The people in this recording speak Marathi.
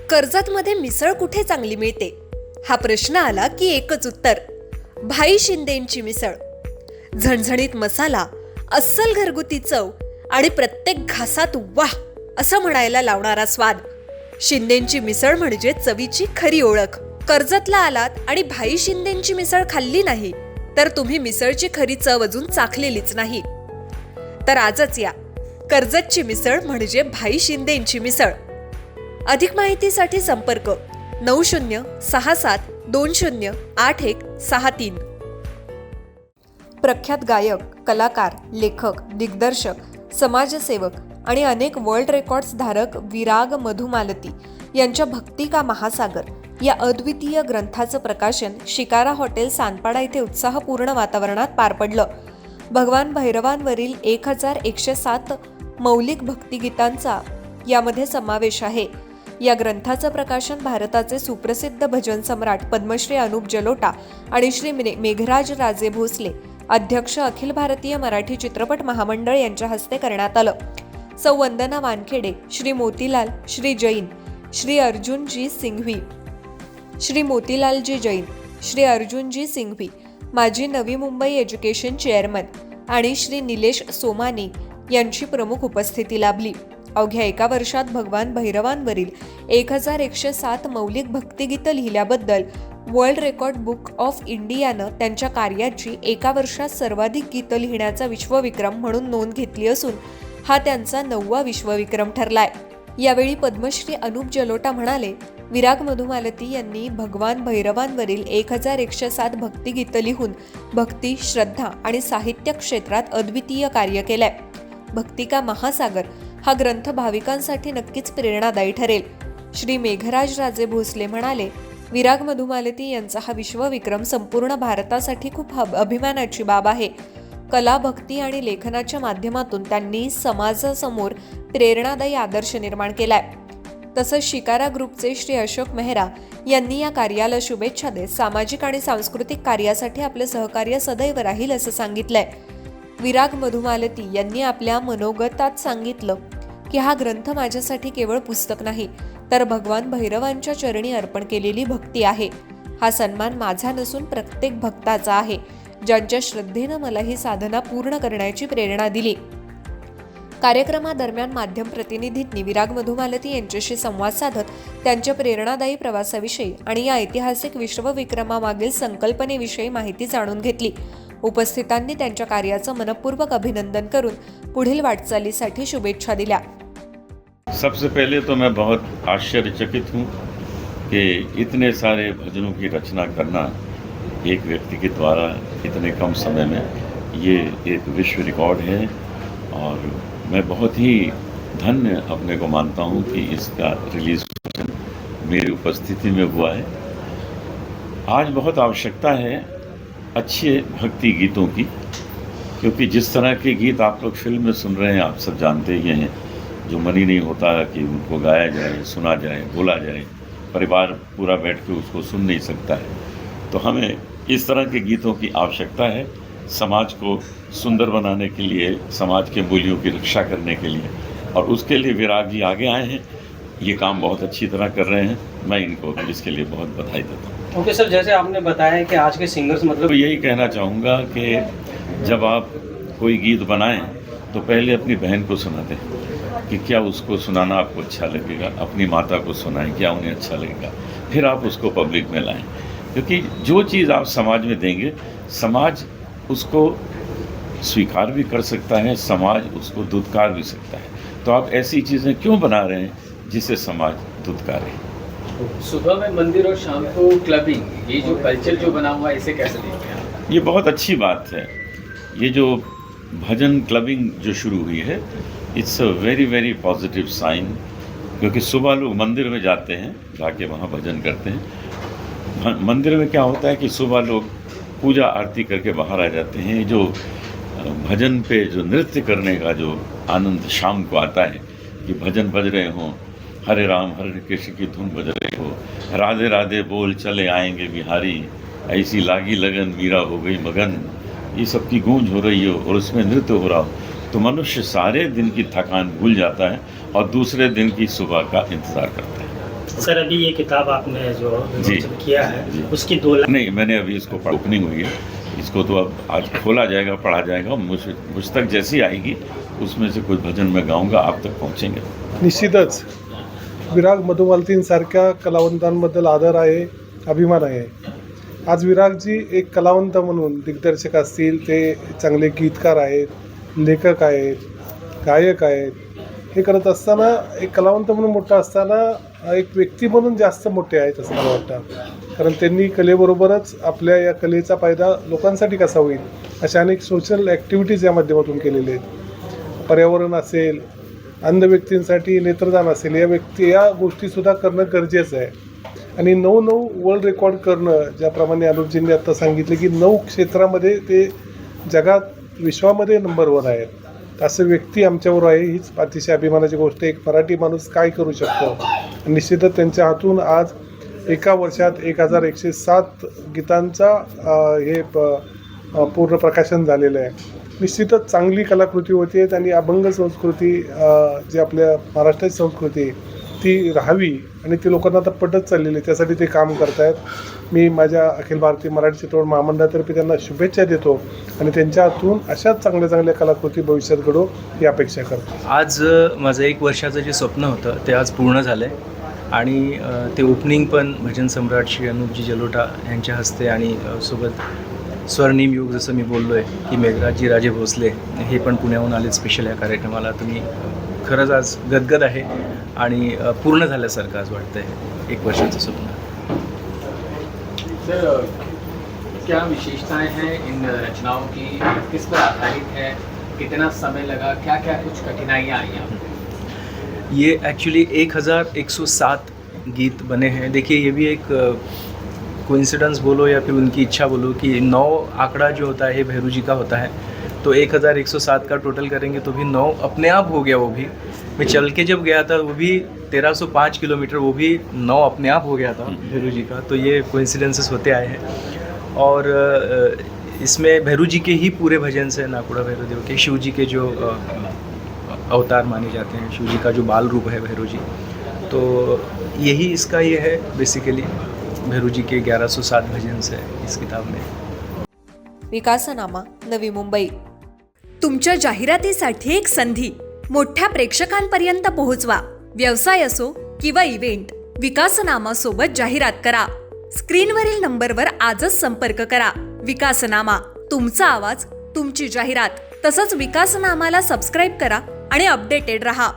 कर्जतमध्ये मिसळ कुठे चांगली मिळते हा प्रश्न आला की एकच उत्तर, भाई शिंदेंची मिसळ. झणझणीत मसाला, अस्सल घरगुती चव आणि प्रत्येक घासात वाह असं म्हणायला लावणारा स्वाद. शिंदेंची मिसळ म्हणजे चवीची खरी ओळख. कर्जतला आलात आणि भाई शिंदेंची मिसळ खाल्ली नाही तर तुम्ही मिसळची खरी चव अजून चाखलेलीच नाही. तर आजच या, कर्जतची मिसळ म्हणजे भाई शिंदेंची मिसळ. अधिक माहितीसाठी संपर्क 9067208163. प्रख्यात गायक, कलाकार, लेखक, दिग्दर्शक, समाजसेवक आणि अनेक वर्ल्ड रेकॉर्ड्स धारक विराग मधुमालती यांच्या भक्ती का महासागर या अद्वितीय ग्रंथाचं प्रकाशन शिकारा हॉटेल सानपाडा येथे उत्साहपूर्ण वातावरणात पार पडलं. भगवान भैरवांवरील 1107 मौलिक भक्तिगीतांचा यामध्ये समावेश आहे. या ग्रंथाचं प्रकाशन भारताचे सुप्रसिद्ध भजन सम्राट पद्मश्री अनुप जलोटा आणि श्री मेघराज राजे भोसले, अध्यक्ष अखिल भारतीय मराठी चित्रपट महामंडळ यांच्या हस्ते करण्यात आलं. सौ वंदना वानखेडे, श्री मोतीलाल, श्री जैन, श्री अर्जुनजी सिंघवी, श्री मोतीलालजी जैन, श्री अर्जुनजी सिंघवी, माजी नवी मुंबई एज्युकेशन चेअरमन आणि श्री निलेश सोमानी यांची प्रमुख उपस्थिती लाभली. अवघ्या एका वर्षात भगवान भैरवांवरील 1107 मौलिक भक्तिगीतं लिहिल्याबद्दल वर्ल्ड रेकॉर्ड बुक ऑफ इंडियानं त्यांच्या कार्याची एका वर्षात सर्वाधिक गीतं लिहिण्याचा विश्वविक्रम म्हणून नोंद घेतली असून हा त्यांचा 9वा विश्वविक्रम ठरलाय. यावेळी पद्मश्री अनुप जलोटा म्हणाले, विराग मधुमालती यांनी भगवान भैरवांवरील 1107 भक्तिगीतं लिहून भक्ती, श्रद्धा आणि साहित्य क्षेत्रात अद्वितीय कार्य केलंय. भक्ती का महासागर हा ग्रंथ भाविकांसाठी नक्कीच प्रेरणादायी ठरेल. श्री मेघराज राजे भोसले म्हणाले, विराग मधुमालती यांचा हा विश्वविक्रम संपूर्ण भारतासाठी खूप अभिमानाची बाब आहे. कला, भक्ती आणि लेखनाच्या माध्यमातून त्यांनी समाजासमोर प्रेरणादायी आदर्श निर्माण केलाय. तसंच शिकारा ग्रुपचे श्री अशोक मेहरा यांनी या कार्याला शुभेच्छा देत सामाजिक आणि सांस्कृतिक कार्यासाठी आपले सहकार्य सदैव राहील असं सांगितलंय. विराग मधुमालती यांनी आपल्या मनोगतात सांगितलं की हा ग्रंथ माझ्यासाठी केवळ पुस्तक नाही तर भगवान भैरवांच्या चरणी अर्पण केलेली भक्ती आहे. हा सन्मान माझा नसून प्रत्येक भक्ताचा आहे, ज्यांच्या श्रद्धेनं मला ही साधना पूर्ण करण्याची प्रेरणा दिली. कार्यक्रमादरम्यान माध्यम प्रतिनिधींनी विराग मधुमालती यांच्याशी संवाद साधत त्यांच्या प्रेरणादायी प्रवासाविषयी आणि या ऐतिहासिक विश्वविक्रमामागील संकल्पनेविषयी माहिती जाणून घेतली. उपस्थितांनी त्यांच्या कार्याचं मनपूर्वक अभिनंदन करून पुढील वाटचालीसाठी शुभेच्छा दिल्या. सबसे पहले तो मैं बहुत आश्चर्यचकित हूँ कि इतने सारे भजनों की रचना करना एक व्यक्ति के द्वारा इतने कम समय में ये एक विश्व रिकॉर्ड है और मैं बहुत ही धन्य अपने को मानता हूँ कि इसका रिलीज मेरी उपस्थिति में हुआ है. आज बहुत आवश्यकता है अच्छे भक्ति गीतों की, क्योंकि जिस तरह के गीत आप लोग फिल्म में सुन रहे हैं आप सब जानते ही हैं, जो मन ही नहीं होता कि उनको गाया जाए, सुना जाए, बोला जाए, परिवार पूरा बैठ के उसको सुन नहीं सकता है. तो हमें इस तरह के गीतों की आवश्यकता है समाज को सुंदर बनाने के लिए, समाज के मूल्यों की रक्षा करने के लिए, और उसके लिए विराग जी आगे आए हैं. ये काम बहुत अच्छी तरह कर रहे हैं. मैं इनको इसके लिए बहुत बधाई देता हूँ. ओके सर, जैसे आपने बताया कि आज के सिंगर्स मतलब यही कहना चाहूँगा कि जब आप कोई गीत बनाएं तो पहले अपनी बहन को सुना दें कि क्या उसको सुनाना आपको अच्छा लगेगा. अपनी माता को सुनाएं, क्या उन्हें अच्छा लगेगा. फिर आप उसको पब्लिक में लाएं, क्योंकि जो चीज़ आप समाज में देंगे समाज उसको स्वीकार भी कर सकता है, समाज उसको दुत्कार भी सकता है. तो आप ऐसी चीज़ें क्यों बना रहे हैं जिससे समाज दुत्कारे. सुबह में मंदिर और शाम को क्लबिंग, ये जो कल्चर जो बना हुआ है इसे कैसे देखते हैं. ये बहुत अच्छी बात है. ये जो भजन क्लबिंग जो शुरू हुई है, it's a very very positive sign, क्योंकि सुबह लोग मंदिर में जाते हैं, जाके वहाँ भजन करते हैं. मंदिर में क्या होता है कि सुबह लोग पूजा आरती करके बाहर आ जाते हैं. जो भजन पे जो नृत्य करने का जो आनंद शाम को आता है कि भजन बज रहे हों, हरे राम हरे कृष्ण की धुन बज रही हो, राधे राधे बोल चले आएंगे बिहारी, ऐसी लागी लगन मीरा हो गई मगन, ये सब की गूंज हो रही हो और उसमें नृत्य हो रहा हो, तो मनुष्य सारे दिन की थकान भूल जाता है और दूसरे दिन की सुबह का इंतज़ार करता है. सर अभी ये किताब आपने जो जी। विमोचन किया जी। है उसकी 2 लाख नहीं, मैंने अभी इसको ओपनिंग हुई है, इसको तो अब आज खोला जाएगा, पढ़ा जाएगा। मुझ तक जैसी आएगी उसमें से कुछ भजन मैं गाऊंगा, आप तक पहुंचेंगे। निश्चितच विराग मधुमालतींसारख्या कलावंतांबद्दल आदर आहे, अभिमान आहे. आज विरागजी एक कलावंत म्हणून दिग्दर्शक असतील, ते चांगले गीतकार आहेत, लेखक आहेत, गायक आहेत. हे करत असताना एक कलावंत म्हणून मोठा असताना एक व्यक्ती म्हणून जास्त मोठे आहेत असं मला वाटतं. कारण त्यांनी कलेबरोबरच आपल्या या कलेचा फायदा लोकांसाठी कसा होईल अशा अनेक सोशल ॲक्टिव्हिटीज या माध्यमातून केलेल्या आहेत. पर्यावरण असेल, अंध व्यक्तींसाठी नेत्रदान असेल, या गोष्टीसुद्धा करणं गरजेचं आहे. आणि 9 वर्ल्ड रेकॉर्ड करणं, ज्याप्रमाणे अनुपजींनी आत्ता सांगितलं की 9 क्षेत्रामध्ये ते जगात विश्वामध्ये नंबर 1 आहेत. असं व्यक्ती आमच्यावर आहे, हीच अतिशय अभिमानाची गोष्ट आहे. एक मराठी माणूस काय करू शकतो. निश्चितच त्यांच्या हातून आज एका वर्षात 1107 गीतांचा पूर्ण प्रकाशन झालेलं आहे. निश्चितच चांगली कलाकृती होती आहेत आणि अभंग संस्कृती जी आपल्या महाराष्ट्राची संस्कृती आहे ती राहावी आणि ती लोकांना आता पटत चाललेली आहे. त्यासाठी ते काम करत आहेत. मी माझ्या अखिल भारतीय मराठी चित्रपट महामंडळातर्फे त्यांना शुभेच्छा देतो आणि त्यांच्या हातून अशाच चांगल्या चांगल्या कलाकृती भविष्यात घडो ही अपेक्षा करतो. आज माझं 1 वर्षाचं जे स्वप्न होतं ते आज पूर्ण झालं आहे आणि ते ओपनिंग पण भजन सम्राट श्री अनुपजी जलोटा यांच्या हस्ते आणि सोबत स्वर्णिम युग जसं मी बोललो आहे की मेघराजजी राजे भोसले हे पण पुण्याहून आले स्पेशल या कार्यक्रमाला. तर मी खरंच आज गदगद आहे आणि पूर्ण झाल्यासारखं आज वाटतं आहे 1 वर्षाचं स्वप्न. सर क्या विशेषताएं हैं इन रचनाओं की, किस पर आधारित है, कितना समय लगा, क्या क्या कुछ कठिनाइयाँ आई हैं? ये एक्चुअली 1107 गीत बने हैं. देखिए ये भी एक कोइंसिडेंस बोलो या फिर उनकी इच्छा बोलो कि 9 आंकड़ा जो होता है भैरू जी का होता है. तो 1107 का टोटल करेंगे तो भी 9 अपने आप हो गया. वो भी मैं चल के जब गया था वो भी 1305 किलोमीटर, वो भी 9 अपने आप हो गया था भैरू जी का. तो ये कोइंसिडेंसेस होते आए हैं. और इसमें भैरू जी के ही पूरे भजन से, नाकुड़ा भैरवदेव के, शिव जी के जो अवतार माने जाते हैं, शिव जी का जो बाल रूप है भैरू जी, तो यही इसका ये है बेसिकली. भैरू जी के 1107 भजन से इस किताब में. विकासनामा, नवी मुंबई. तुमच्या जाहिरातीसाठी एक संधी मोठ्या प्रेक्षकांपर्यंत पोहोचवा. व्यवसाय असो किंवा इव्हेंट, विकासनामा सोबत जाहिरात करा. स्क्रीनवरील नंबरवर आजच संपर्क करा. विकासनामा, तुमचा आवाज, तुमची जाहिरात. तसंच विकासनामाला सबस्क्राईब करा आणि अपडेटेड रहा.